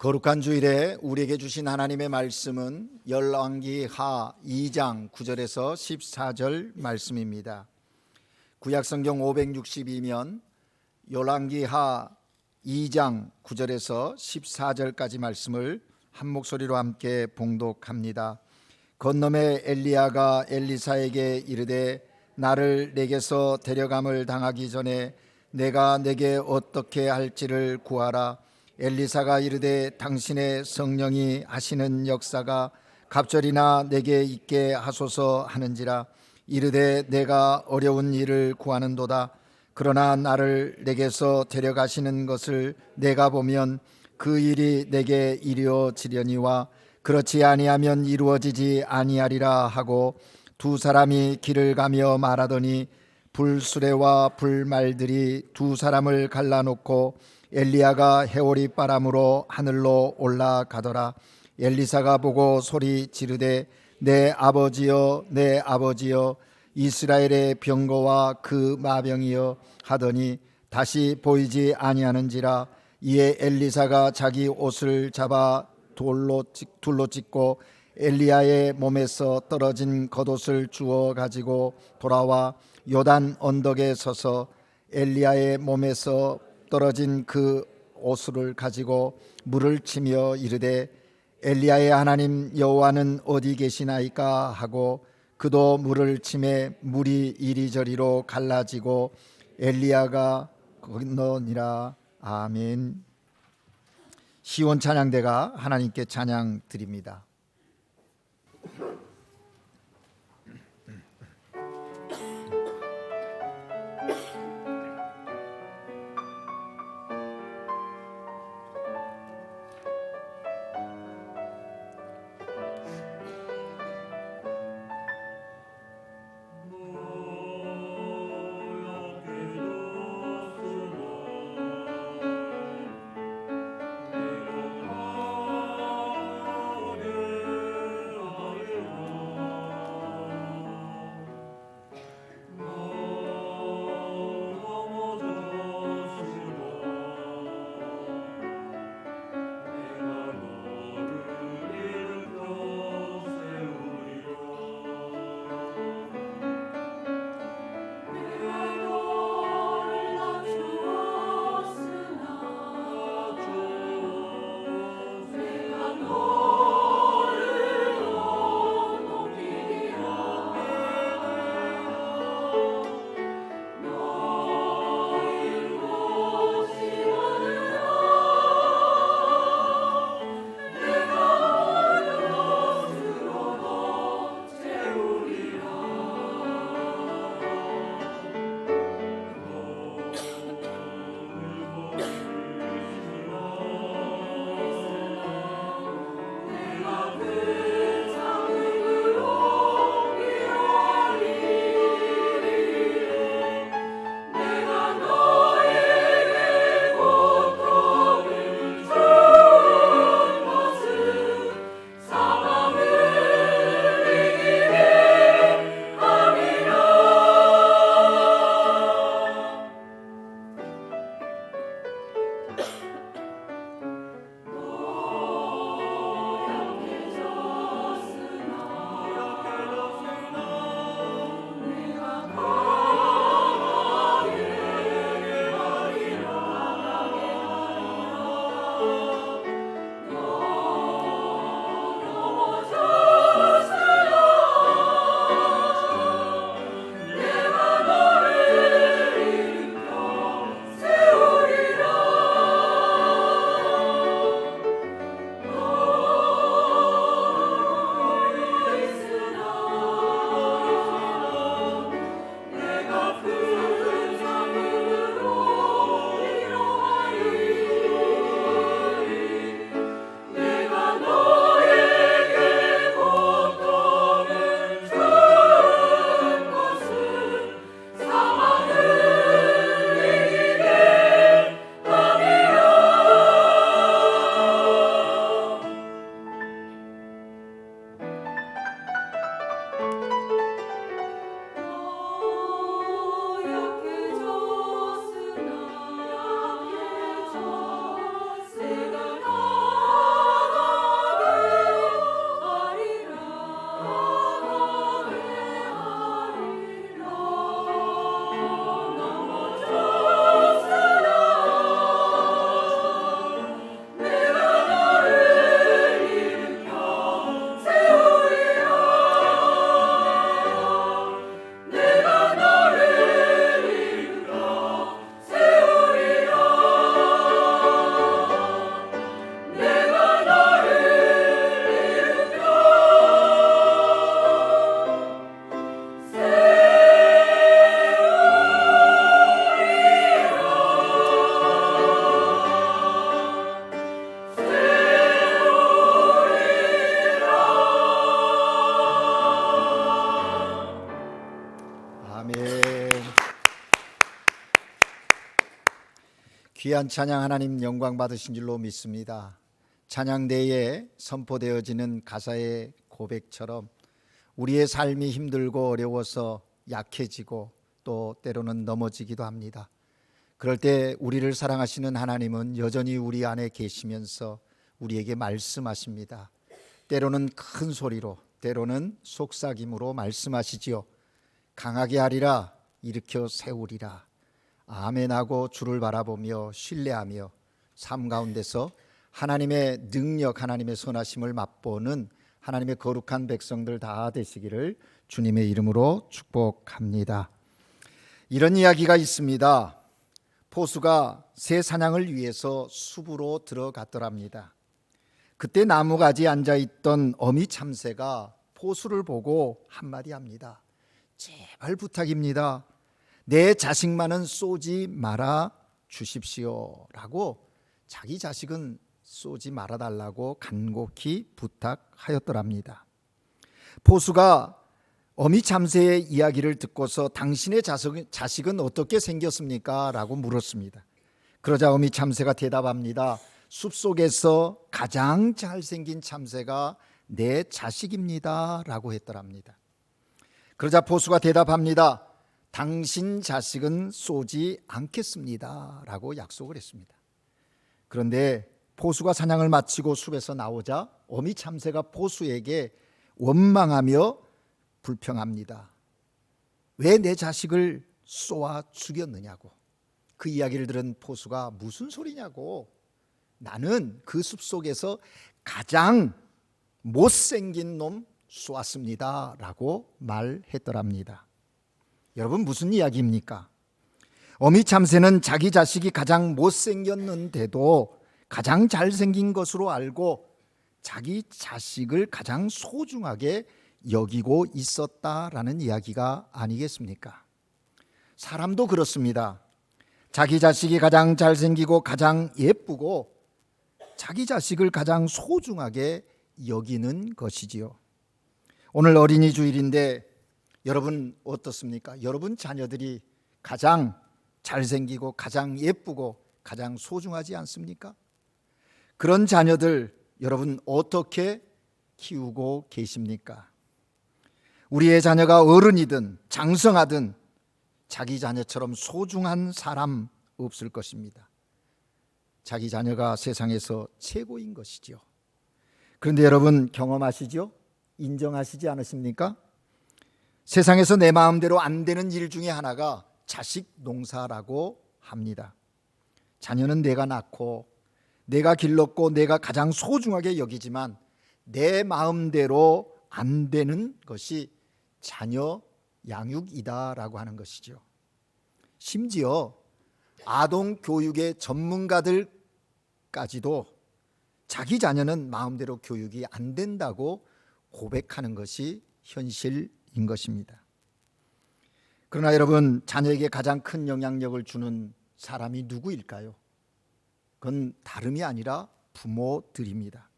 거룩한 주일에 우리에게 주신 하나님의 말씀은 열왕기하 2장 9절에서 14절 말씀입니다. 구약성경 562면 열왕기하 2장 9절에서 14절까지 말씀을 한 목소리로 함께 봉독합니다. 건너매 엘리야가 엘리사에게 이르되 나를 내게서 데려감을 당하기 전에 내가 내게 어떻게 할지를 구하라. 엘리사가 이르되 당신의 성령이 하시는 역사가 갑절이나 내게 있게 하소서 하는지라. 이르되 내가 어려운 일을 구하는도다. 그러나 나를 내게서 데려가시는 것을 내가 보면 그 일이 내게 이루어지려니와 그렇지 아니하면 이루어지지 아니하리라 하고 두 사람이 길을 가며 말하더니 불수레와 불말들이 두 사람을 갈라놓고 엘리야가 해오리 바람으로 하늘로 올라가더라. 엘리사가 보고 소리 지르되 내 아버지여 내 아버지여 이스라엘의 병거와 그 마병이여 하더니 다시 보이지 아니하는지라. 이에 엘리사가 자기 옷을 잡아 둘로 찢고 엘리야의 몸에서 떨어진 겉옷을 주워 가지고 돌아와 요단 언덕에 서서 엘리야의 몸에서 떨어진 그 옷을 가지고 물을 치며 이르되 엘리야의 하나님 여호와는 어디 계시나이까 하고 그도 물을 치매 물이 이리저리로 갈라지고 엘리야가 건너니라. 아멘. 시온 찬양대가 하나님께 찬양 드립니다. 귀한 찬양 하나님 영광 받으신 줄로 믿습니다. 찬양대에 선포되어지는 가사의 고백처럼 우리의 삶이 힘들고 어려워서 약해지고 또 때로는 넘어지기도 합니다. 그럴 때 우리를 사랑하시는 하나님은 여전히 우리 안에 계시면서 우리에게 말씀하십니다. 때로는 큰 소리로, 때로는 속삭임으로 말씀하시지요. 강하게 하리라, 일으켜 세우리라. 아멘하고 주를 바라보며 신뢰하며 삶 가운데서 하나님의 능력, 하나님의 선하심을 맛보는 하나님의 거룩한 백성들 다 되시기를 주님의 이름으로 축복합니다. 이런 이야기가 있습니다. 포수가 새 사냥을 위해서 숲으로 들어갔더랍니다. 그때 나무가지에 앉아있던 어미 참새가 포수를 보고 한마디 합니다. 제발 부탁입니다. 내 자식만은 쏘지 말아 주십시오 라고 자기 자식은 쏘지 말아달라고 간곡히 부탁하였더랍니다. 포수가 어미 참새의 이야기를 듣고서 당신의 자식은 어떻게 생겼습니까? 라고 물었습니다. 그러자 어미 참새가 대답합니다. 숲속에서 가장 잘생긴 참새가 내 자식입니다 라고 했더랍니다. 그러자 포수가 대답합니다. 당신 자식은 쏘지 않겠습니다 라고 약속을 했습니다. 그런데 포수가 사냥을 마치고 숲에서 나오자 어미 참새가 포수에게 원망하며 불평합니다. 왜 내 자식을 쏘아 죽였느냐고. 그 이야기를 들은 포수가 무슨 소리냐고. 나는 그 숲속에서 가장 못생긴 놈 쏘았습니다 라고 말했더랍니다. 여러분 무슨 이야기입니까? 어미 참새는 자기 자식이 가장 못생겼는데도 가장 잘생긴 것으로 알고 자기 자식을 가장 소중하게 여기고 있었다라는 이야기가 아니겠습니까? 사람도 그렇습니다. 자기 자식이 가장 잘생기고 가장 예쁘고 자기 자식을 가장 소중하게 여기는 것이지요. 오늘 어린이 주일인데 여러분 어떻습니까? 여러분 자녀들이 가장 잘생기고 가장 예쁘고 가장 소중하지 않습니까? 그런 자녀들 여러분 어떻게 키우고 계십니까? 우리의 자녀가 어른이든 장성하든 자기 자녀처럼 소중한 사람 없을 것입니다. 자기 자녀가 세상에서 최고인 것이죠. 그런데 여러분 경험하시죠? 인정하시지 않으십니까? 세상에서 내 마음대로 안 되는 일 중에 하나가 자식 농사라고 합니다. 자녀는 내가 낳고 내가 길렀고 내가 가장 소중하게 여기지만 내 마음대로 안 되는 것이 자녀 양육이다라고 하는 것이죠. 심지어 아동 교육의 전문가들까지도 자기 자녀는 마음대로 교육이 안 된다고 고백하는 것이 현실인 것입니다. 그러나 여러분 자녀에게 가장 큰 영향력을 주는 사람이 누구일까요? 그건 다름이 아니라 부모들입니다.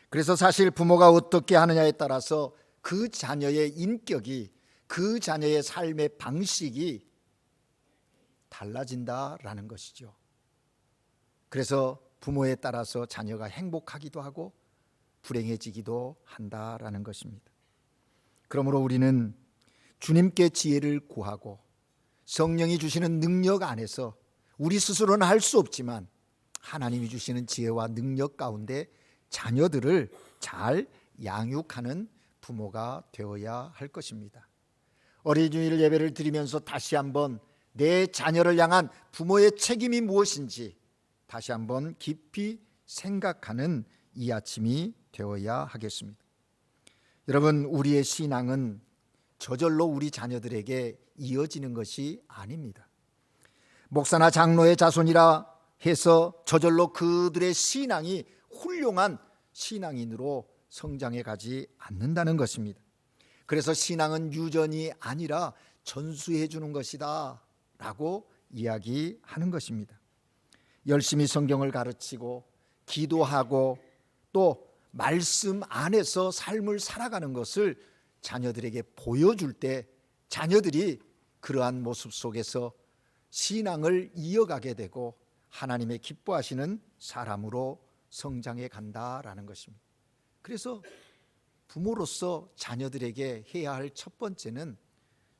그래서 사실 부모가 어떻게 하느냐에 따라서 그 자녀의 인격이 그 자녀의 삶의 방식이 달라진다라는 것이죠. 그래서 부모에 따라서 자녀가 행복하기도 하고 불행해지기도 한다라는 것입니다. 그러므로 우리는 주님께 지혜를 구하고 성령이 주시는 능력 안에서 우리 스스로는 할 수 없지만 하나님이 주시는 지혜와 능력 가운데 자녀들을 잘 양육하는 부모가 되어야 할 것입니다. 어린이주일 예배를 드리면서 다시 한번 내 자녀를 향한 부모의 책임이 무엇인지 다시 한번 깊이 생각하는 이 아침이 되어야 하겠습니다. 여러분 우리의 신앙은 저절로 우리 자녀들에게 이어지는 것이 아닙니다. 목사나 장로의 자손이라 해서 저절로 그들의 신앙이 훌륭한 신앙인으로 성장해 가지 않는다는 것입니다. 그래서 신앙은 유전이 아니라 전수해 주는 것이다 라고 이야기하는 것입니다. 열심히 성경을 가르치고 기도하고 또 말씀 안에서 삶을 살아가는 것을 자녀들에게 보여줄 때 자녀들이 그러한 모습 속에서 신앙을 이어가게 되고 하나님의 기뻐하시는 사람으로 성장해 간다라는 것입니다. 그래서 부모로서 자녀들에게 해야 할 첫 번째는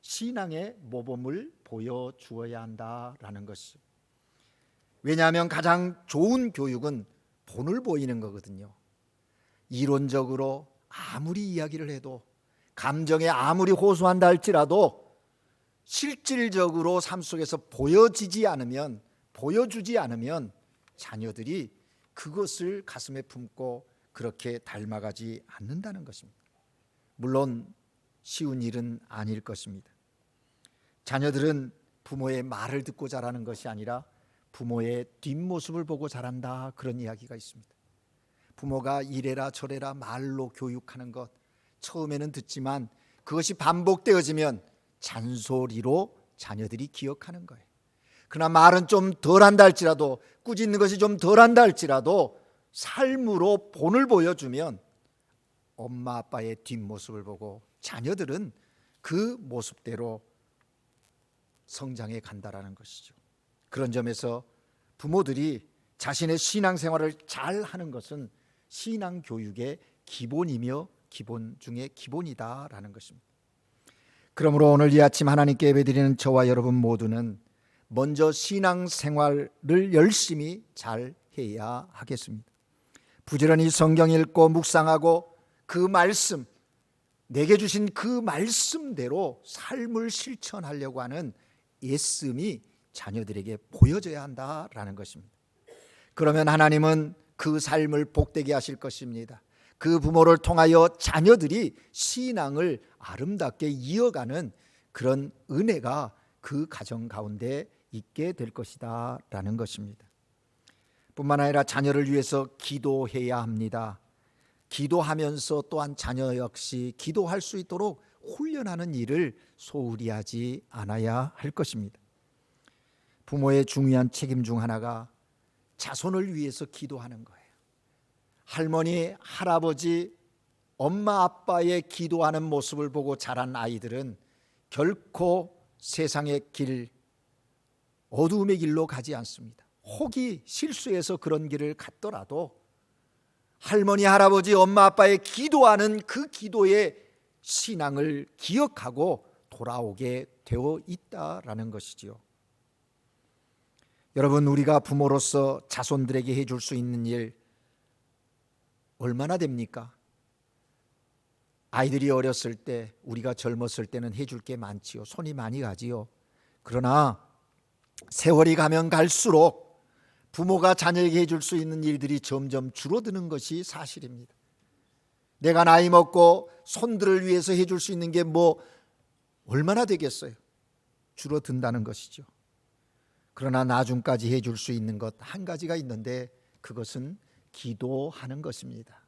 신앙의 모범을 보여주어야 한다라는 것이죠. 왜냐하면 가장 좋은 교육은 본을 보이는 거거든요. 이론적으로 아무리 이야기를 해도, 감정에 아무리 호소한다 할지라도 실질적으로 삶 속에서 보여주지 않으면 자녀들이 그것을 가슴에 품고 그렇게 닮아가지 않는다는 것입니다. 물론 쉬운 일은 아닐 것입니다. 자녀들은 부모의 말을 듣고 자라는 것이 아니라 부모의 뒷모습을 보고 자란다, 그런 이야기가 있습니다. 부모가 이래라 저래라 말로 교육하는 것, 처음에는 듣지만 그것이 반복되어지면 잔소리로 자녀들이 기억하는 거예요. 그러나 말은 좀 덜한다 할지라도, 꾸짖는 것이 좀 덜한다 할지라도 삶으로 본을 보여주면 엄마 아빠의 뒷모습을 보고 자녀들은 그 모습대로 성장해 간다라는 것이죠. 그런 점에서 부모들이 자신의 신앙생활을 잘 하는 것은 신앙교육의 기본이며 기본 중에 기본이다라는 것입니다. 그러므로 오늘 이 아침 하나님께 예배드리는 저와 여러분 모두는 먼저 신앙생활을 열심히 잘 해야 하겠습니다. 부지런히 성경 읽고 묵상하고 그 말씀, 내게 주신 그 말씀대로 삶을 실천하려고 하는 애씀이 자녀들에게 보여져야 한다라는 것입니다. 그러면 하나님은 그 삶을 복되게 하실 것입니다. 그 부모를 통하여 자녀들이 신앙을 아름답게 이어가는 그런 은혜가 그 가정 가운데 있게 될 것이다 라는 것입니다. 뿐만 아니라 자녀를 위해서 기도해야 합니다. 기도하면서 또한 자녀 역시 기도할 수 있도록 훈련하는 일을 소홀히 하지 않아야 할 것입니다. 부모의 중요한 책임 중 하나가 자손을 위해서 기도하는 거예요. 할머니, 할아버지, 엄마, 아빠의 기도하는 모습을 보고 자란 아이들은 결코 세상의 길, 어두움의 길로 가지 않습니다. 혹이 실수해서 그런 길을 갔더라도 할머니, 할아버지, 엄마, 아빠의 기도하는 그 기도의 신앙을 기억하고 돌아오게 되어 있다라는 것이지요. 여러분, 우리가 부모로서 자손들에게 해줄 수 있는 일 얼마나 됩니까? 아이들이 어렸을 때, 우리가 젊었을 때는 해줄 게 많지요. 손이 많이 가지요. 그러나 세월이 가면 갈수록 부모가 자녀에게 해줄 수 있는 일들이 점점 줄어드는 것이 사실입니다. 내가 나이 먹고 손들을 위해서 해줄 수 있는 게 얼마나 되겠어요? 줄어든다는 것이죠. 그러나 나중까지 해줄 수 있는 것 한 가지가 있는데 그것은 기도하는 것입니다.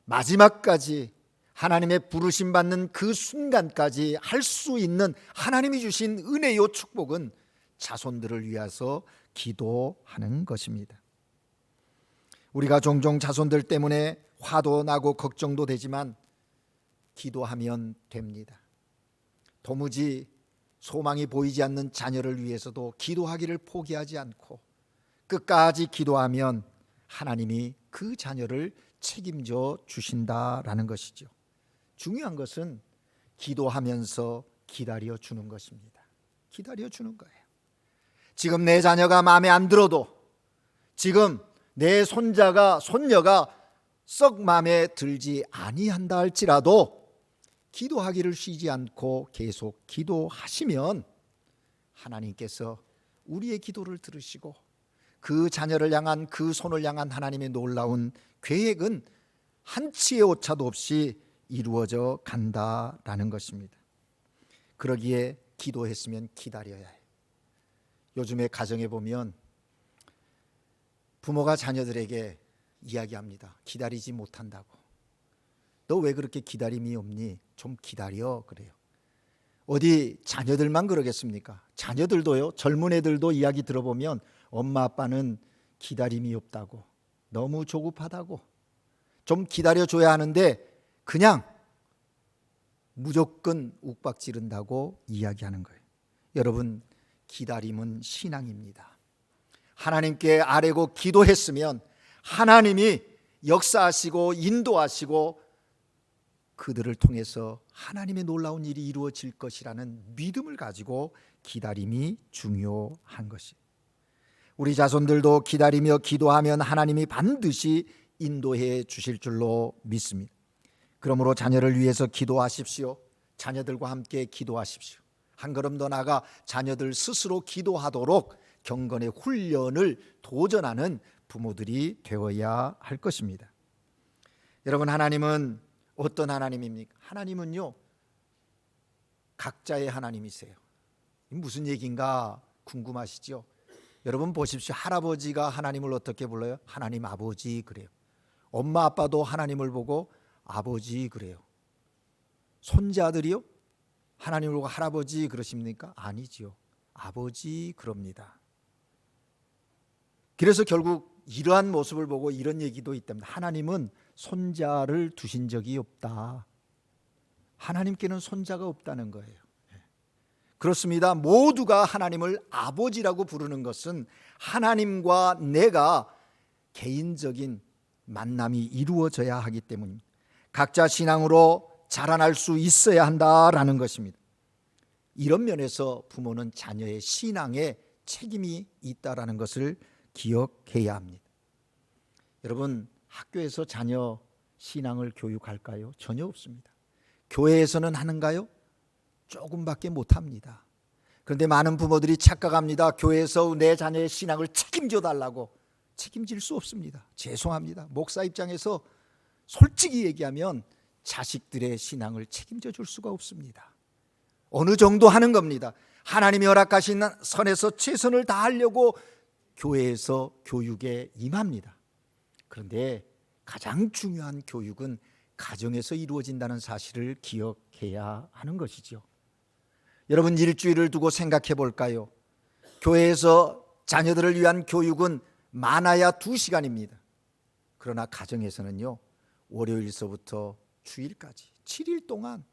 마지막까지 하나님의 부르심 받는 그 순간까지 할 수 있는 하나님이 주신 은혜요 축복은 자손들을 위해서 기도하는 것입니다. 우리가 종종 자손들 때문에 화도 나고 걱정도 되지만 기도하면 됩니다. 도무지 소망이 보이지 않는 자녀를 위해서도 기도하기를 포기하지 않고 끝까지 기도하면 하나님이 그 자녀를 책임져 주신다라는 것이죠. 중요한 것은 기도하면서 기다려 주는 것입니다. 기다려 주는 거예요. 지금 내 자녀가 마음에 안 들어도, 지금 내 손녀가 썩 마음에 들지 아니한다 할지라도 기도하기를 쉬지 않고 계속 기도하시면 하나님께서 우리의 기도를 들으시고 그 자녀를 향한, 그 손을 향한 하나님의 놀라운 계획은 한치의 오차도 없이 이루어져 간다라는 것입니다. 그러기에 기도했으면 기다려야 해요. 요즘에 가정에 보면 부모가 자녀들에게 이야기합니다. 기다리지 못한다고. 너 왜 그렇게 기다림이 없니? 좀 기다려, 그래요. 어디 자녀들만 그러겠습니까? 자녀들도요, 젊은 애들도 이야기 들어보면 엄마 아빠는 기다림이 없다고, 너무 조급하다고, 좀 기다려줘야 하는데 그냥 무조건 욱박 지른다고 이야기하는 거예요. 여러분, 기다림은 신앙입니다. 하나님께 아뢰고 기도했으면 하나님이 역사하시고 인도하시고 그들을 통해서 하나님의 놀라운 일이 이루어질 것이라는 믿음을 가지고 기다림이 중요한 것이. 우리 자손들도 기다리며 기도하면 하나님이 반드시 인도해 주실 줄로 믿습니다. 그러므로 자녀를 위해서 기도하십시오. 자녀들과 함께 기도하십시오. 한 걸음 더 나아가 자녀들 스스로 기도하도록 경건의 훈련을 도전하는 부모들이 되어야 할 것입니다. 여러분, 하나님은 어떤 하나님입니까? 하나님은요, 각자의 하나님이세요. 무슨 얘기인가 궁금하시죠? 여러분 보십시오. 할아버지가 하나님을 어떻게 불러요? 하나님 아버지 그래요. 엄마 아빠도 하나님을 보고 아버지 그래요. 손자들이요? 하나님을 보고 할아버지 그러십니까? 아니지요. 아버지 그럽니다. 그래서 결국 이러한 모습을 보고 이런 얘기도 있답니다. 하나님은 손자를 두신 적이 없다. 하나님께는 손자가 없다는 거예요. 그렇습니다. 모두가 하나님을 아버지라고 부르는 것은 하나님과 내가 개인적인 만남이 이루어져야 하기 때문입니다. 각자 신앙으로 자라날 수 있어야 한다라는 것입니다. 이런 면에서 부모는 자녀의 신앙에 책임이 있다라는 것을 기억해야 합니다. 여러분, 학교에서 자녀 신앙을 교육할까요? 전혀 없습니다. 교회에서는 하는가요? 조금밖에 못합니다. 그런데 많은 부모들이 착각합니다. 교회에서 내 자녀의 신앙을 책임져 달라고. 책임질 수 없습니다. 죄송합니다. 목사 입장에서 솔직히 얘기하면 자식들의 신앙을 책임져 줄 수가 없습니다. 어느 정도 하는 겁니다. 하나님이 허락하신 선에서 최선을 다하려고 교회에서 교육에 임합니다. 그런데 가장 중요한 교육은 가정에서 이루어진다는 사실을 기억해야 하는 것이죠. 여러분, 일주일을 두고 생각해 볼까요? 교회에서 자녀들을 위한 교육은 많아야 2시간입니다. 그러나 가정에서는요, 월요일서부터 주일까지 7일 동안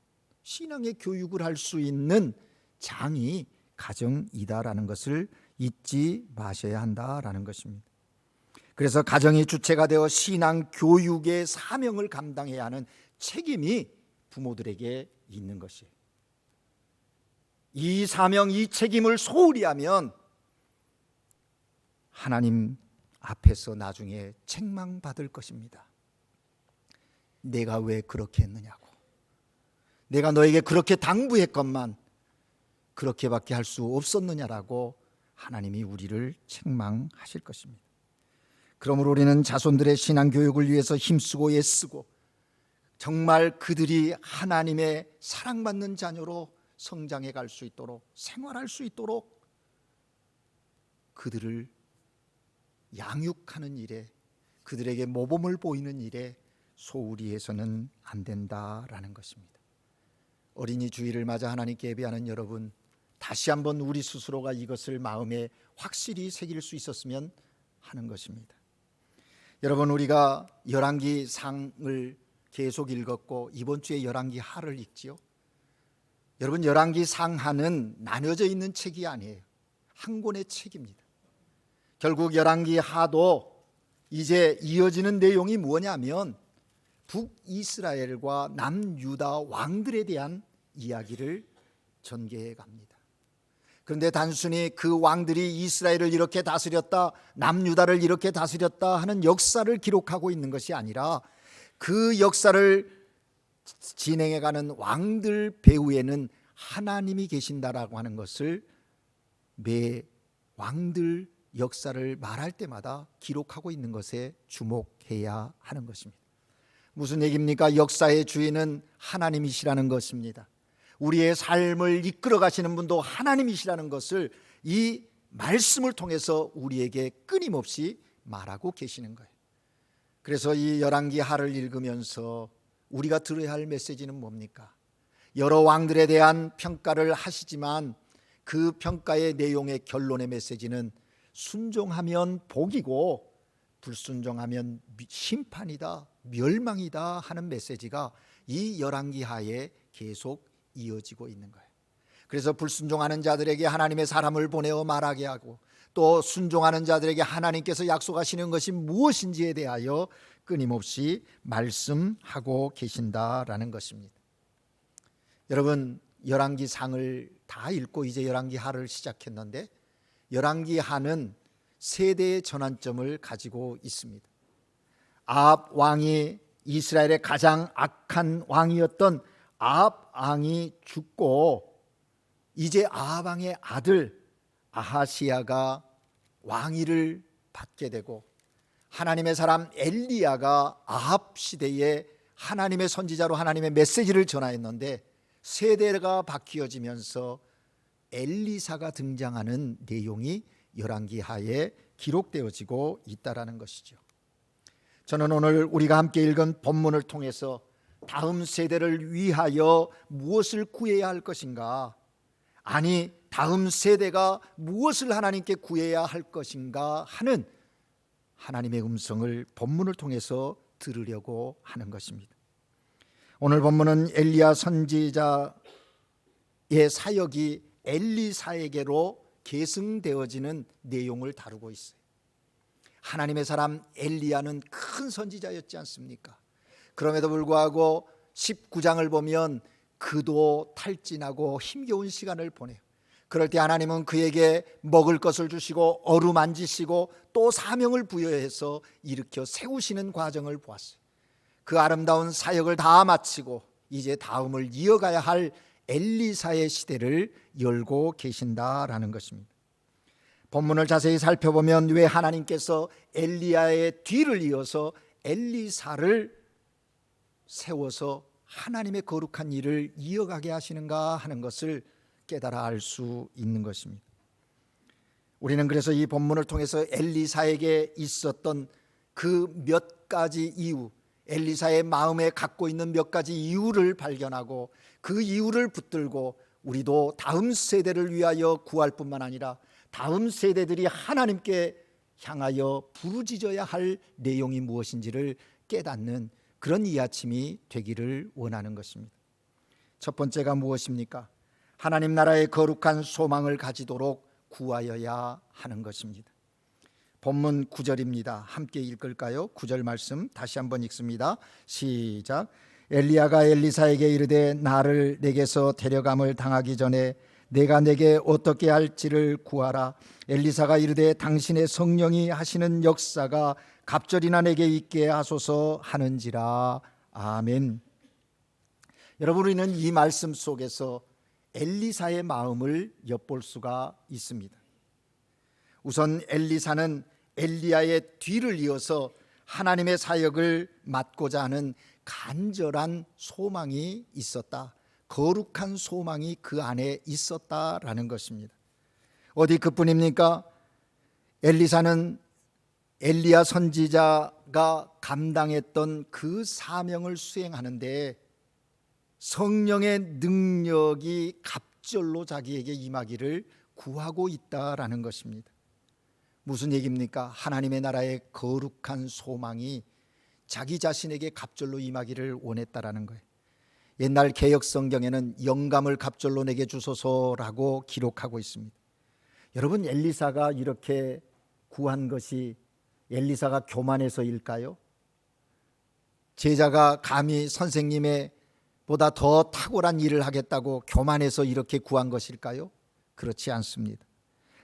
신앙의 교육을 할 수 있는 장이 가정이다라는 것을 잊지 마셔야 한다라는 것입니다. 그래서 가정이 주체가 되어 신앙 교육의 사명을 감당해야 하는 책임이 부모들에게 있는 것이에요. 이 사명, 이 책임을 소홀히 하면 하나님 앞에서 나중에 책망받을 것입니다. 내가 왜 그렇게 했느냐고. 내가 너에게 그렇게 당부했건만 그렇게밖에 할 수 없었느냐라고 하나님이 우리를 책망하실 것입니다. 그러므로 우리는 자손들의 신앙 교육을 위해서 힘쓰고 애쓰고 정말 그들이 하나님의 사랑받는 자녀로 성장해 갈 수 있도록, 생활할 수 있도록 그들을 양육하는 일에, 그들에게 모범을 보이는 일에 소홀히 해서는 안 된다라는 것입니다. 어린이 주일을 맞아 하나님께 예배하는 여러분, 다시 한번 우리 스스로가 이것을 마음에 확실히 새길 수 있었으면 하는 것입니다. 여러분, 우리가 열왕기 상을 계속 읽었고 이번 주에 열왕기 하를 읽지요. 여러분, 열왕기 상하는 나뉘어져 있는 책이 아니에요. 한 권의 책입니다. 결국 열왕기 하도 이제 이어지는 내용이 뭐냐면 북이스라엘과 남유다 왕들에 대한 이야기를 전개해 갑니다. 그런데 단순히 그 왕들이 이스라엘을 이렇게 다스렸다, 남유다를 이렇게 다스렸다 하는 역사를 기록하고 있는 것이 아니라 그 역사를 진행해가는 왕들 배후에는 하나님이 계신다라고 하는 것을 매 왕들 역사를 말할 때마다 기록하고 있는 것에 주목해야 하는 것입니다. 무슨 얘기입니까? 역사의 주인은 하나님이시라는 것입니다. 우리의 삶을 이끌어 가시는 분도 하나님이시라는 것을 이 말씀을 통해서 우리에게 끊임없이 말하고 계시는 거예요. 그래서 이 열왕기 하를 읽으면서 우리가 들어야 할 메시지는 뭡니까? 여러 왕들에 대한 평가를 하시지만 그 평가의 내용의 결론의 메시지는 순종하면 복이고 불순종하면 심판이다, 멸망이다 하는 메시지가 이 열왕기 하에 계속 이어지고 있는 거예요. 그래서 불순종하는 자들에게 하나님의 사람을 보내어 말하게 하고, 또 순종하는 자들에게 하나님께서 약속하시는 것이 무엇인지에 대하여 끊임없이 말씀하고 계신다라는 것입니다. 여러분, 열왕기상을 다 읽고 이제 열왕기하를 시작했는데 열왕기하는 세대의 전환점을 가지고 있습니다. 아합 왕이 이스라엘의 가장 악한 왕이었던 아합 왕이 죽고 이제 아합 왕의 아들 아하시야가 왕위를 받게 되고 하나님의 사람 엘리야가 아합 시대에 하나님의 선지자로 하나님의 메시지를 전하였는데 세대가 바뀌어지면서 엘리사가 등장하는 내용이 열왕기하에 기록되어지고 있다라는 것이죠. 저는 오늘 우리가 함께 읽은 본문을 통해서 다음 세대를 위하여 무엇을 구해야 할 것인가, 아니 다음 세대가 무엇을 하나님께 구해야 할 것인가 하는 하나님의 음성을 본문을 통해서 들으려고 하는 것입니다. 오늘 본문은 엘리야 선지자의 사역이 엘리사에게로 계승되어지는 내용을 다루고 있어요. 하나님의 사람 엘리야는 큰 선지자였지 않습니까? 그럼에도 불구하고 19장을 보면 그도 탈진하고 힘겨운 시간을 보내요. 그럴 때 하나님은 그에게 먹을 것을 주시고 어루만지시고 또 사명을 부여해서 일으켜 세우시는 과정을 보았어요. 그 아름다운 사역을 다 마치고 이제 다음을 이어가야 할 엘리사의 시대를 열고 계신다라는 것입니다. 본문을 자세히 살펴보면 왜 하나님께서 엘리야의 뒤를 이어서 엘리사를 세워서 하나님의 거룩한 일을 이어가게 하시는가 하는 것을 깨달아 알 수 있는 것입니다. 우리는 그래서 이 본문을 통해서 엘리사에게 있었던 그 몇 가지 이유, 엘리사의 마음에 갖고 있는 몇 가지 이유를 발견하고 그 이유를 붙들고 우리도 다음 세대를 위하여 구할 뿐만 아니라 다음 세대들이 하나님께 향하여 부르짖어야 할 내용이 무엇인지를 깨닫는 그런 이 아침이 되기를 원하는 것입니다. 첫 번째가 무엇입니까? 하나님 나라의 거룩한 소망을 가지도록 구하여야 하는 것입니다. 본문 9절입니다. 함께 읽을까요? 9절 말씀 다시 한번 읽습니다. 시작. 엘리야가 엘리사에게 이르되 나를 내게서 데려감을 당하기 전에 내가 내게 어떻게 할지를 구하라. 엘리사가 이르되 당신의 성령이 하시는 역사가 갑절이나 내게 있게 하소서 하는지라. 아멘. 여러분, 우리는 이 말씀 속에서 엘리사의 마음을 엿볼 수가 있습니다. 우선 엘리사는 엘리야의 뒤를 이어서 하나님의 사역을 맡고자 하는 간절한 소망이 있었다. 거룩한 소망이 그 안에 있었다라는 것입니다. 어디 그뿐입니까? 엘리사는 엘리야 선지자가 감당했던 그 사명을 수행하는데 성령의 능력이 갑절로 자기에게 임하기를 구하고 있다라는 것입니다. 무슨 얘기입니까? 하나님의 나라의 거룩한 소망이 자기 자신에게 갑절로 임하기를 원했다라는 거예요. 옛날 개역 성경에는 영감을 갑절로 내게 주소서라고 기록하고 있습니다. 여러분, 엘리사가 이렇게 구한 것이 엘리사가 교만해서일까요? 제자가 감히 선생님의 보다 더 탁월한 일을 하겠다고 교만해서 이렇게 구한 것일까요? 그렇지 않습니다.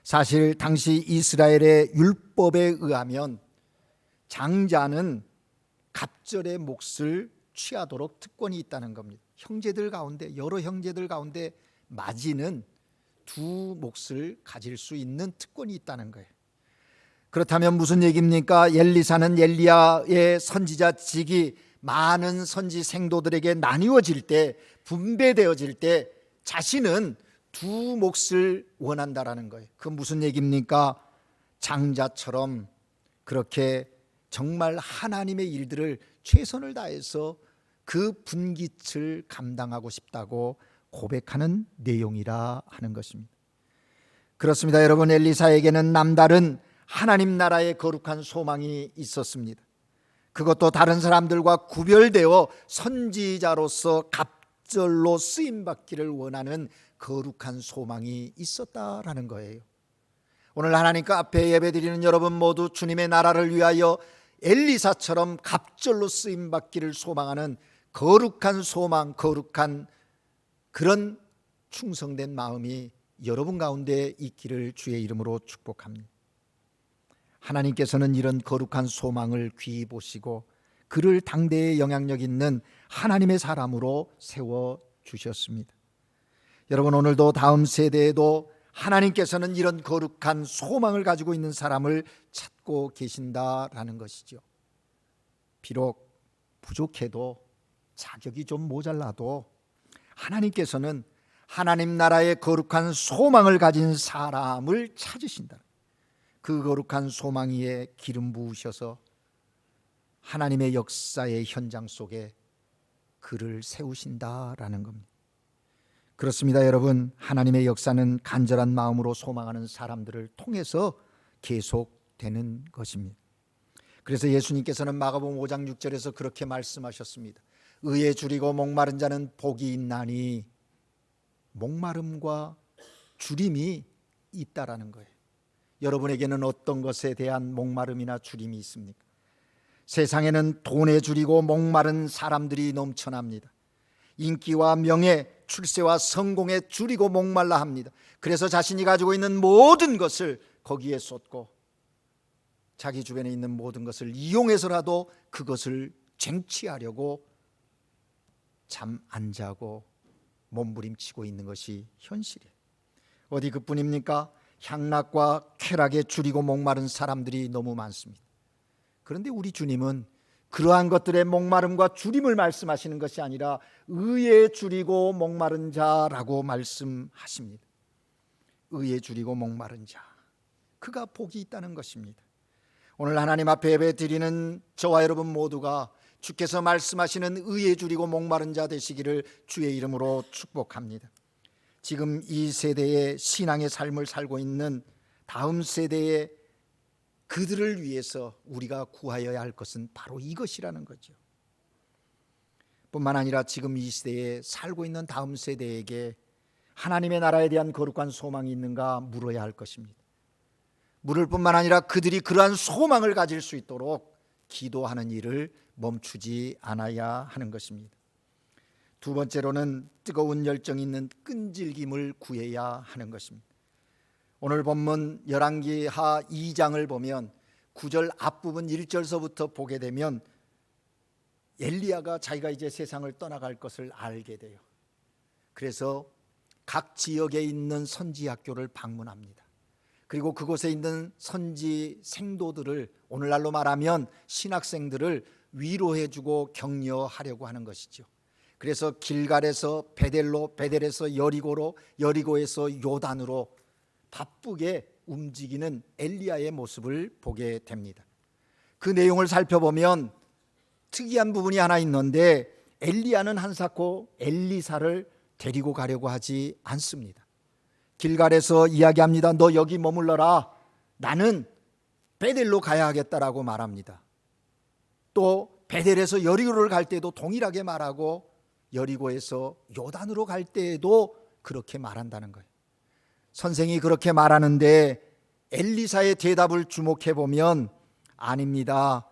사실 당시 이스라엘의 율법에 의하면 장자는 갑절의 몫을 취하도록 특권이 있다는 겁니다. 형제들 가운데, 여러 형제들 가운데 마지는 두 몫을 가질 수 있는 특권이 있다는 거예요. 그렇다면 무슨 얘기입니까? 엘리사는 엘리야의 선지자직이 많은 선지 생도들에게 나뉘어질 때, 분배되어질 때 자신은 두 몫을 원한다라는 거예요. 그 무슨 얘기입니까? 장자처럼 그렇게 정말 하나님의 일들을 최선을 다해서 그 분깃을 감당하고 싶다고 고백하는 내용이라 하는 것입니다. 그렇습니다. 여러분, 엘리사에게는 남다른 하나님 나라의 거룩한 소망이 있었습니다. 그것도 다른 사람들과 구별되어 선지자로서 갑절로 쓰임받기를 원하는 거룩한 소망이 있었다라는 거예요. 오늘 하나님 앞에 예배드리는 여러분 모두 주님의 나라를 위하여 엘리사처럼 갑절로 쓰임받기를 소망하는 거룩한 소망, 거룩한 그런 충성된 마음이 여러분 가운데 있기를 주의 이름으로 축복합니다. 하나님께서는 이런 거룩한 소망을 귀히 보시고 그를 당대에 영향력 있는 하나님의 사람으로 세워주셨습니다. 여러분, 오늘도 다음 세대에도 하나님께서는 이런 거룩한 소망을 가지고 있는 사람을 찾고 계신다라는 것이죠. 비록 부족해도 자격이 좀 모자라도 하나님께서는 하나님 나라의 거룩한 소망을 가진 사람을 찾으신다. 그 거룩한 소망 위에 기름 부으셔서 하나님의 역사의 현장 속에 그를 세우신다라는 겁니다. 그렇습니다, 여러분. 하나님의 역사는 간절한 마음으로 소망하는 사람들을 통해서 계속되는 것입니다. 그래서 예수님께서는 마가복음 5장 6절에서 그렇게 말씀하셨습니다. 의에 줄이고 목마른 자는 복이 있나니, 목마름과 줄임이 있다라는 거예요. 여러분에게는 어떤 것에 대한 목마름이나 줄임이 있습니까? 세상에는 돈에 줄이고 목마른 사람들이 넘쳐납니다. 인기와 명예, 출세와 성공에 줄이고 목말라 합니다. 그래서 자신이 가지고 있는 모든 것을 거기에 쏟고 자기 주변에 있는 모든 것을 이용해서라도 그것을 쟁취하려고 잠 안 자고 몸부림치고 있는 것이 현실이에요. 어디 그뿐입니까? 향락과 쾌락에 줄이고 목마른 사람들이 너무 많습니다. 그런데 우리 주님은 그러한 것들의 목마름과 줄임을 말씀하시는 것이 아니라 의에 줄이고 목마른 자라고 말씀하십니다. 의에 줄이고 목마른 자, 그가 복이 있다는 것입니다. 오늘 하나님 앞에 예배드리는 저와 여러분 모두가 주께서 말씀하시는 의에 줄이고 목마른 자 되시기를 주의 이름으로 축복합니다. 지금 이 세대의 신앙의 삶을 살고 있는 다음 세대의 그들을 위해서 우리가 구하여야 할 것은 바로 이것이라는 거죠. 뿐만 아니라 지금 이 시대에 살고 있는 다음 세대에게 하나님의 나라에 대한 거룩한 소망이 있는가 물어야 할 것입니다. 물을 뿐만 아니라 그들이 그러한 소망을 가질 수 있도록 기도하는 일을 멈추지 않아야 하는 것입니다. 두 번째로는 뜨거운 열정 있는 끈질김을 구해야 하는 것입니다. 오늘 본문 열왕기하 2장을 보면 9절 앞부분 1절서부터 보게 되면 엘리야가 자기가 이제 세상을 떠나갈 것을 알게 돼요. 그래서 각 지역에 있는 선지 학교를 방문합니다. 그리고 그곳에 있는 선지 생도들을, 오늘날로 말하면 신학생들을 위로해주고 격려하려고 하는 것이죠. 그래서 길갈에서 베델로, 베델에서 여리고로, 여리고에서 요단으로 바쁘게 움직이는 엘리야의 모습을 보게 됩니다. 그 내용을 살펴보면 특이한 부분이 하나 있는데, 엘리야는 한사코 엘리사를 데리고 가려고 하지 않습니다. 길갈에서 이야기합니다. 너 여기 머물러라. 나는 베델로 가야 하겠다라고 말합니다. 또 베델에서 여리고를 갈 때도 동일하게 말하고, 여리고에서 요단으로 갈 때에도 그렇게 말한다는 거예요. 선생이 그렇게 말하는데 엘리사의 대답을 주목해 보면, 아닙니다,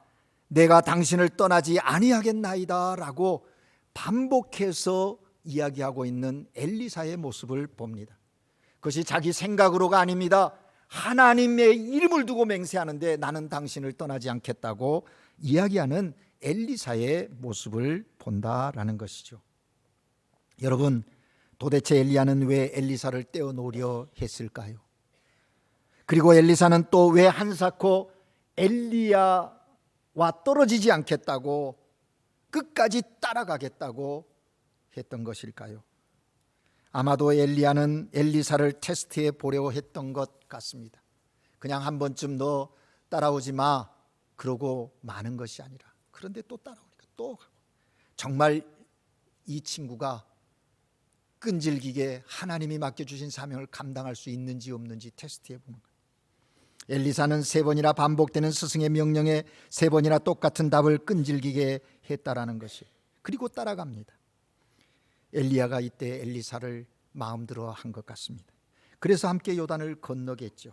내가 당신을 떠나지 아니하겠나이다 라고 반복해서 이야기하고 있는 엘리사의 모습을 봅니다. 그것이 자기 생각으로가 아닙니다. 하나님의 이름을 두고 맹세하는데 나는 당신을 떠나지 않겠다고 이야기하는 엘리사의 모습을 본다라는 것이죠. 여러분, 도대체 엘리야는 왜 엘리사를 떼어놓으려 했을까요? 그리고 엘리사는 또 왜 한사코 엘리야와 떨어지지 않겠다고 끝까지 따라가겠다고 했던 것일까요? 아마도 엘리야는 엘리사를 테스트해 보려고 했던 것 같습니다. 그냥 한 번쯤 너 따라오지 마 그러고 마는 것이 아니라, 그런데 또 따라오니까 또 가고, 정말 이 친구가 끈질기게 하나님이 맡겨주신 사명을 감당할 수 있는지 없는지 테스트해 보는 거예요. 엘리사는 3번이나 반복되는 스승의 명령에 3번이나 똑같은 답을 끈질기게 했다라는 것이, 그리고 따라갑니다. 엘리야가 이때 엘리사를 마음들어 한 것 같습니다. 그래서 함께 요단을 건너겠죠.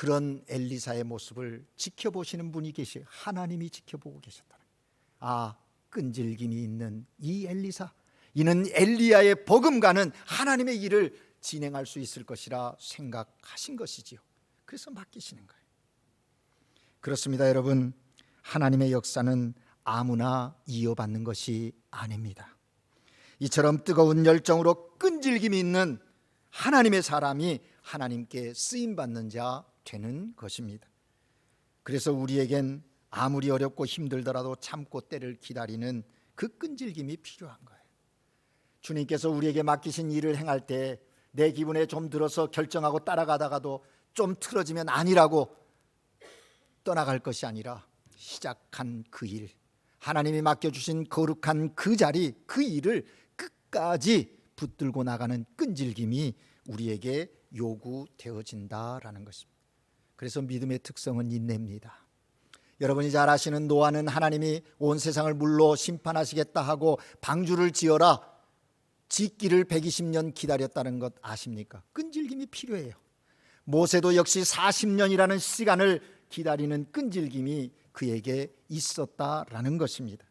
그런 엘리사의 모습을 지켜보시는 분이 계시, 하나님이 지켜보고 계셨다는 거예요. 끈질김이 있는 이 엘리사, 이는 엘리야의 버금가는 하나님의 일을 진행할 수 있을 것이라 생각하신 것이지요. 그래서 맡기시는 거예요. 그렇습니다, 여러분. 하나님의 역사는 아무나 이어받는 것이 아닙니다. 이처럼 뜨거운 열정으로 끈질김이 있는 하나님의 사람이 하나님께 쓰임받는 자 되는 것입니다. 그래서 우리에겐 아무리 어렵고 힘들더라도 참고 때를 기다리는 그 끈질김이 필요한 거예요. 주님께서 우리에게 맡기신 일을 행할 때 내 기분에 좀 들어서 결정하고 따라가다가도 좀 틀어지면 아니라고 떠나갈 것이 아니라 시작한 그 일, 하나님이 맡겨주신 거룩한 그 자리, 그 일을 끝까지 붙들고 나가는 끈질김이 우리에게 요구되어진다라는 것입니다. 그래서 믿음의 특성은 인내입니다. 여러분이 잘 아시는 노아는 하나님이 온 세상을 물로 심판하시겠다 하고 방주를 지어라 짓기를 120년 기다렸다는 것 아십니까? 끈질김이 필요해요. 모세도 역시 40년이라는 시간을 기다리는 끈질김이 그에게 있었다라는 것입니다.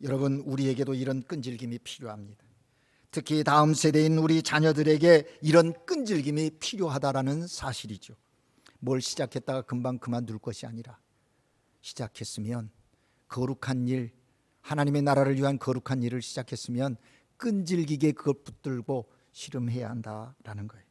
여러분, 우리에게도 이런 끈질김이 필요합니다. 특히 다음 세대인 우리 자녀들에게 이런 끈질김이 필요하다라는 사실이죠. 뭘 시작했다가 금방 그만둘 것이 아니라 시작했으면 거룩한 일, 하나님의 나라를 위한 거룩한 일을 시작했으면 끈질기게 그걸 붙들고 실험해야 한다라는 거예요.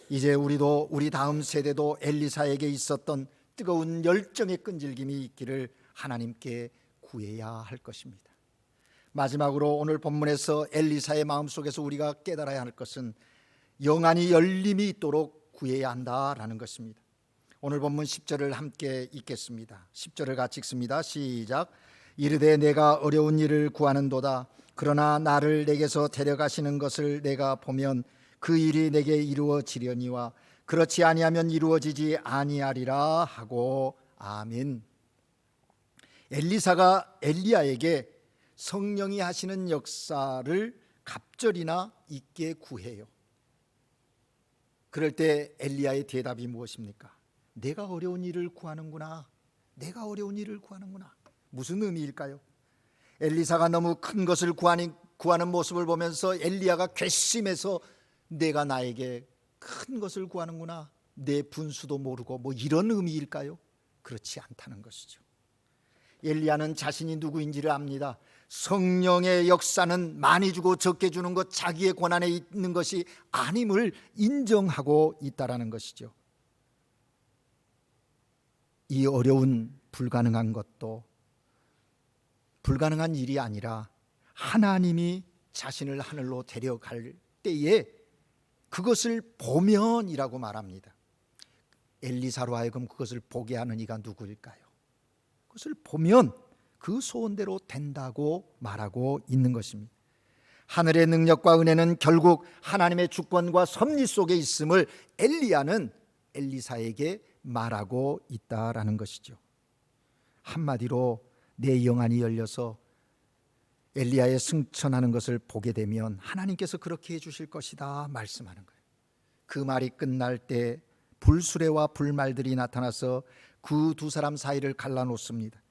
이제 우리도, 우리 다음 세대도 엘리사에게 있었던 뜨거운 열정의 끈질김이 있기를 하나님께 구해야 할 것입니다. 마지막으로 오늘 본문에서 엘리사의 마음속에서 우리가 깨달아야 할 것은 영안이 열림이 있도록 구해야 한다라는 것입니다. 오늘 본문 10절을 함께 읽겠습니다. 10절을 같이 읽습니다. 시작. 이르되 내가 어려운 일을 구하는도다. 그러나 나를 내게서 데려가시는 것을 내가 보면 그 일이 내게 이루어지려니와 그렇지 아니하면 이루어지지 아니하리라 하고 아멘. 엘리사가 엘리야에게 성령이 하시는 역사를 갑절이나 있게 구해요. 그럴 때 엘리야의 대답이 무엇입니까? 내가 어려운 일을 구하는구나. 내가 어려운 일을 구하는구나. 무슨 의미일까요? 엘리사가 너무 큰 것을 구하는 모습을 보면서 엘리야가 괘씸해서 내가 나에게 큰 것을 구하는구나, 내 분수도 모르고, 뭐 이런 의미일까요? 그렇지 않다는 것이죠. 엘리야는 자신이 누구인지를 압니다. 성령의 역사는 많이 주고 적게 주는 것, 자기의 권한에 있는 것이 아님을 인정하고 있다라는 것이죠. 이 어려운 불가능한 것도 불가능한 일이 아니라 하나님이 자신을 하늘로 데려갈 때에 그것을 보면이라고 말합니다. 엘리사로 하여금 그것을 보게 하는 이가 누구일까요? 그것을 보면 그 소원대로 된다고 말하고 있는 것입니다. 하늘의 능력과 은혜는 결국 하나님의 주권과 섭리 속에 있음을 엘리야는 엘리사에게 말하고 있다라는 것이죠. 한마디로 내 영안이 열려서 엘리야의 승천하는 것을 보게 되면 하나님께서 그렇게 해주실 것이다 말씀하는 거예요. 그 말이 끝날 때 불수레와 불말들이 나타나서 그 두 사람 사이를 갈라놓습니다.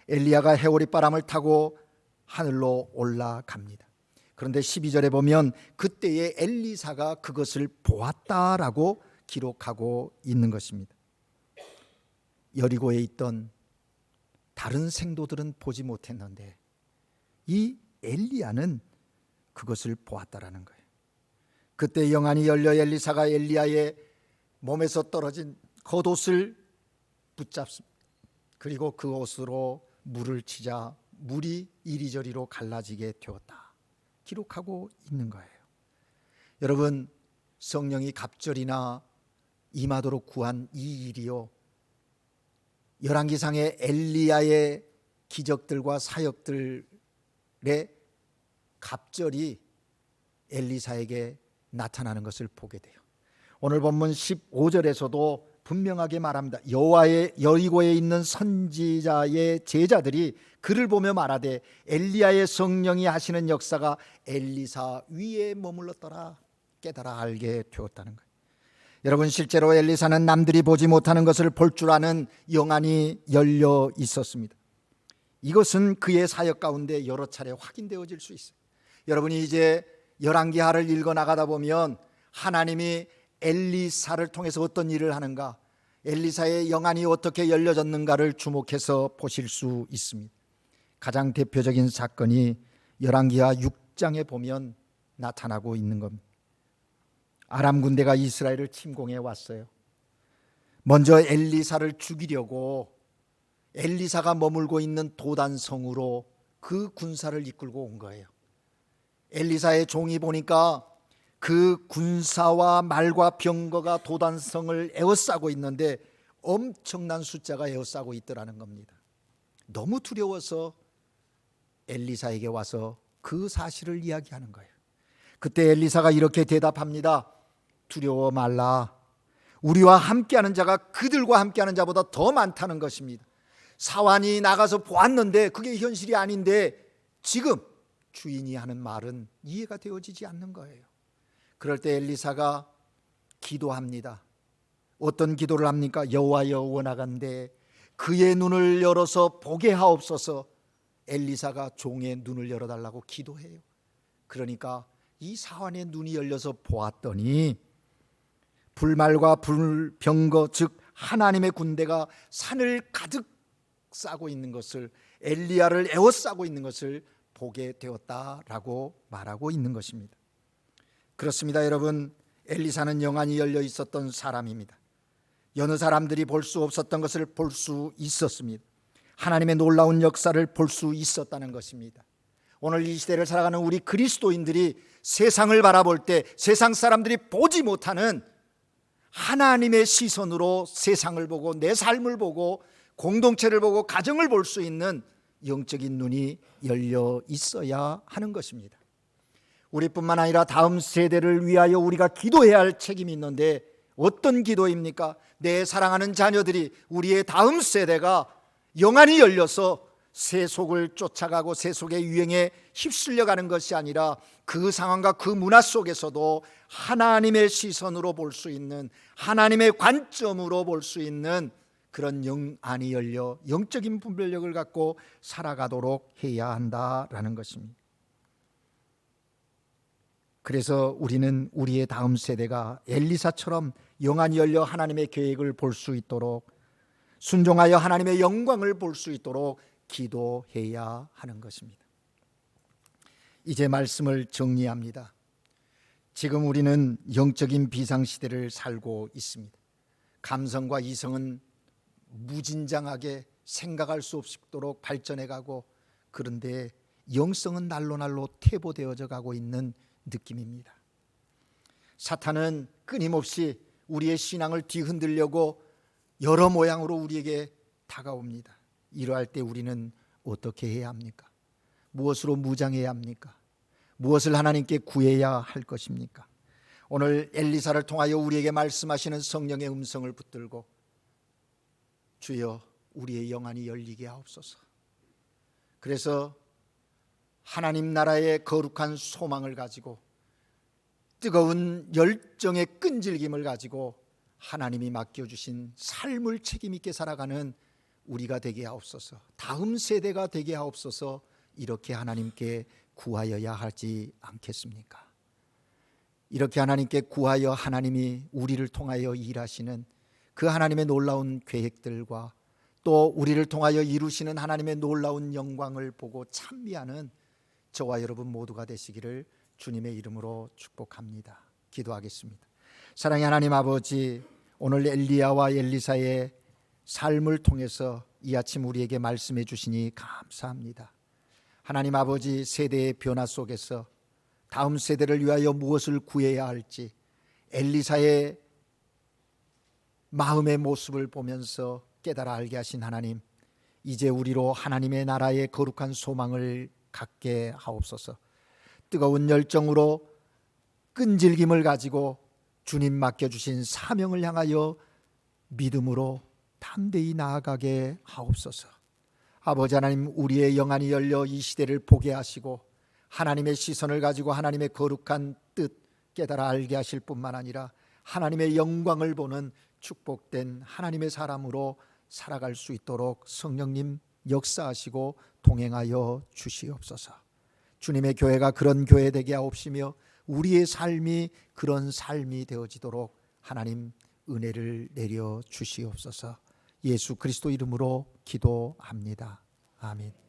엘리야가 해오리바람을 타고 하늘로 올라갑니다. 그런데 12절에 보면 그때에 엘리사가 그것을 보았다라고 기록하고 있는 것입니다. 여리고에 있던 다른 생도들은 보지 못했는데 이 엘리야는 그것을 보았다라는 거예요. 그때 영안이 열려 엘리사가 엘리야의 몸에서 떨어진 겉옷을 붙잡습니다. 그리고 그 옷으로 물을 치자 물이 이리저리로 갈라지게 되었다 기록하고 있는 거예요. 여러분, 성령이 갑절이나 임하도록 구한 이 일이요, 열왕기상의 엘리야의 기적들과 사역들의 갑절이 엘리사에게 나타나는 것을 보게 돼요. 오늘 본문 15절에서도 분명하게 말합니다. 여호와의 여리고에 있는 선지자의 제자들이 그를 보며 말하되 엘리야의 성령이 하시는 역사가 엘리사 위에 머물렀더라 깨달아 알게 되었다는 거예요. 여러분, 실제로 엘리사는 남들이 보지 못하는 것을 볼 줄 아는 영안이 열려 있었습니다. 이것은 그의 사역 가운데 여러 차례 확인되어질 수 있어요. 여러분이 이제 열왕기하를 읽어 나가다 보면 하나님이 엘리사를 통해서 어떤 일을 하는가, 엘리사의 영안이 어떻게 열려졌는가를 주목해서 보실 수 있습니다. 가장 대표적인 사건이 열왕기하 6장에 보면 나타나고 있는 겁니다. 아람 군대가 이스라엘을 침공해 왔어요. 먼저 엘리사를 죽이려고 엘리사가 머물고 있는 도단성으로 그 군사를 이끌고 온 거예요. 엘리사의 종이 보니까 그 군사와 말과 병거가 도단성을 에워싸고 있는데 엄청난 숫자가 에워싸고 있더라는 겁니다. 너무 두려워서 엘리사에게 와서 그 사실을 이야기하는 거예요. 그때 엘리사가 이렇게 대답합니다. 두려워 말라. 우리와 함께하는 자가 그들과 함께하는 자보다 더 많다는 것입니다. 사환이 나가서 보았는데 그게 현실이 아닌데 지금 주인이 하는 말은 이해가 되어지지 않는 거예요. 그럴 때 엘리사가 기도합니다. 어떤 기도를 합니까? 여호와여 원하건대 그의 눈을 열어서 보게 하옵소서. 엘리사가 종의 눈을 열어달라고 기도해요. 그러니까 이 사환의 눈이 열려서 보았더니 불말과 불병거, 즉 하나님의 군대가 산을 가득 싸고 있는 것을, 엘리야를 에워싸고 있는 것을 보게 되었다라고 말하고 있는 것입니다. 그렇습니다. 여러분, 엘리사는 영안이 열려 있었던 사람입니다. 여느 사람들이 볼 수 없었던 것을 볼 수 있었습니다. 하나님의 놀라운 역사를 볼 수 있었다는 것입니다. 오늘 이 시대를 살아가는 우리 그리스도인들이 세상을 바라볼 때 세상 사람들이 보지 못하는 하나님의 시선으로 세상을 보고 내 삶을 보고 공동체를 보고 가정을 볼 수 있는 영적인 눈이 열려 있어야 하는 것입니다. 우리뿐만 아니라 다음 세대를 위하여 우리가 기도해야 할 책임이 있는데 어떤 기도입니까? 내 사랑하는 자녀들이, 우리의 다음 세대가 영안이 열려서 세속을 쫓아가고 세속의 유행에 휩쓸려가는 것이 아니라 그 상황과 그 문화 속에서도 하나님의 시선으로 볼 수 있는, 하나님의 관점으로 볼 수 있는 그런 영안이 열려 영적인 분별력을 갖고 살아가도록 해야 한다라는 것입니다. 그래서 우리는 우리의 다음 세대가 엘리사처럼 영안이 열려 하나님의 계획을 볼 수 있도록, 순종하여 하나님의 영광을 볼 수 있도록 기도해야 하는 것입니다. 이제 말씀을 정리합니다. 지금 우리는 영적인 비상시대를 살고 있습니다. 감성과 이성은 무진장하게 생각할 수 없도록 발전해가고, 그런데 영성은 날로 퇴보되어져 가고 있는 느낌입니다. 사탄은 끊임없이 우리의 신앙을 뒤흔들려고 여러 모양으로 우리에게 다가옵니다. 이러할 때 우리는 어떻게 해야 합니까? 무엇으로 무장해야 합니까? 무엇을 하나님께 구해야 할 것입니까? 오늘 엘리사를 통하여 우리에게 말씀하시는 성령의 음성을 붙들고, 주여 우리의 영안이 열리게 하옵소서. 그래서 하나님 나라의 거룩한 소망을 가지고 뜨거운 열정의 끈질김을 가지고 하나님이 맡겨주신 삶을 책임 있게 살아가는 우리가 되게 하옵소서. 다음 세대가 되게 하옵소서. 이렇게 하나님께 구하여야 하지 않겠습니까? 이렇게 하나님께 구하여 하나님이 우리를 통하여 일하시는 그 하나님의 놀라운 계획들과 또 우리를 통하여 이루시는 하나님의 놀라운 영광을 보고 찬미하는 저와 여러분 모두가 되시기를 주님의 이름으로 축복합니다. 기도하겠습니다. 사랑의 하나님 아버지, 오늘 엘리야와 엘리사의 삶을 통해서 이 아침 우리에게 말씀해 주시니 감사합니다. 하나님 아버지, 세대의 변화 속에서 다음 세대를 위하여 무엇을 구해야 할지 엘리사의 마음의 모습을 보면서 깨달아 알게 하신 하나님, 이제 우리로 하나님의 나라의 거룩한 소망을 갖게 하옵소서. 뜨거운 열정으로 끈질김을 가지고 주님 맡겨주신 사명을 향하여 믿음으로 담대히 나아가게 하옵소서. 아버지 하나님, 우리의 영안이 열려 이 시대를 보게 하시고 하나님의 시선을 가지고 하나님의 거룩한 뜻 깨달아 알게 하실 뿐만 아니라 하나님의 영광을 보는 축복된 하나님의 사람으로 살아갈 수 있도록 성령님 역사하시고 동행하여 주시옵소서. 주님의 교회가 그런 교회 되게 하옵시며 우리의 삶이 그런 삶이 되어지도록 하나님 은혜를 내려 주시옵소서. 예수 그리스도 이름으로 기도합니다. 아멘.